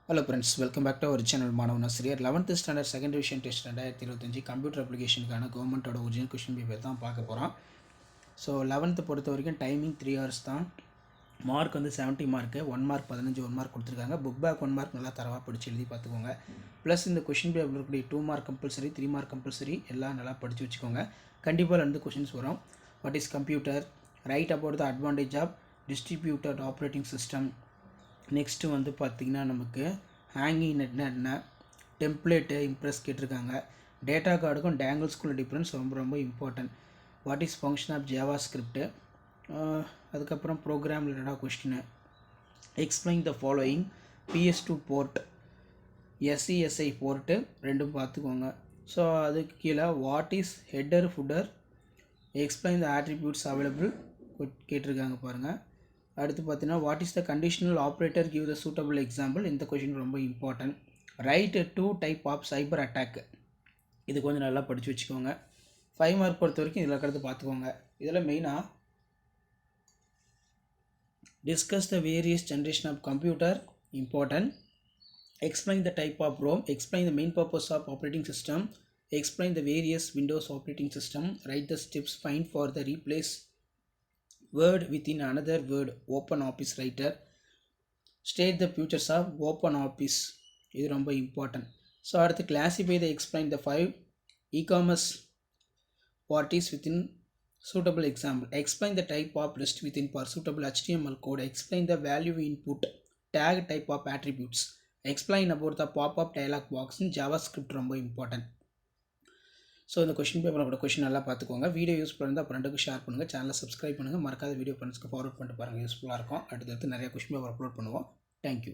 Hello friends, welcome back to our channel Manav Nasir. 11th standard second division test 2025 computer அப்ளிகேஷனுக்கான கவர்மெண்ட்டோட original question paper தான் பார்க்க போகிறோம். So 11th பொறுத்த வரைக்கும் timing 3 hours தான். Mark வந்து 70 மார்க்கு, 1 மார்க் 15 1 மார்க் கொடுத்துருக்காங்க. புக் பேக் 1 மார்க் நல்லா தரவாக படித்து எழுதி பார்த்துக்கோங்க. ப்ளஸ் இந்த கொஷின் பேப்பர் இருக்கக்கூடிய 2 மார்க் கம்பல்சரி, 3 மார்க் கம்பல்சரி எல்லாம் நல்லா படித்து வச்சுக்கோங்க. கண்டிப்பாக 2 கொஷின்ஸ் வரும். What is computer, write about the advantage of distributed operating system. Next வந்து பார்த்திங்கன்னா நமக்கு ஹேங்கிங் நெட்னா என்ன, டெம்ப்ளேட்டு இம்ப்ரெஸ் கேட்டிருக்காங்க. டேட்டா கார்டுக்கும் டேங்கிள்ஸ்குள்ள டிஃப்ரென்ஸ் ரொம்ப important. What is function of JavaScript. அதுக்கப்புறம் ப்ரோக்ராம் ரிலேட்டடாக question. Explain the following. PS2 port, SESI port ரெண்டும் பார்த்துக்கோங்க. ஸோ அதுக்கு கீழே what is header footer, explain the attributes available கேட்டிருக்காங்க பாருங்கள். அடுத்து பார்த்தீங்கன்னா what is the conditional operator give the suitable example. இந்த கொஷின் ரொம்ப important. Write 2 type of cyber attack. இது கொஞ்சம் நல்லா படித்து வச்சுக்கோங்க. 5 மார்க் பொறுத்த வரைக்கும் இதில் இருக்கிறது பார்த்துக்கோங்க. இதில் மெயினாக discuss the various generation of computer important. Explain the type of ROM, explain the main purpose of operating system, explain the various Windows operating system, write the steps find for the replace word within another word, open office writer, state the features of open office. இது ரொம்ப important. So அடுத்து classify the explain the 5 e-commerce parties within suitable example, explain the type of list within for suitable HTML code, explain the value input, tag type of attributes, explain about the pop-up dialog box in JavaScript. ரொம்ப important. So இந்த question பேப்பரோட question நல்லா பார்த்துக்கோங்க. Video use பண்ணுங்கள், ஃப்ரெண்டுக்கு share பண்ணுங்கள், சேனலை subscribe பண்ணுங்கள், மறக்காத வீடியோ ஃப்ரெண்ட்ஸ்க்கு ஃபார்வர்ட் பண்ணிட்டு பாருங்கள், யூஸ்ஃபுல்லாக இருக்கும். அடுத்தடுத்து நிறைய கொஷின் பேப்பர் அப்லோட் பண்ணுவோம். தேங்க்யூ.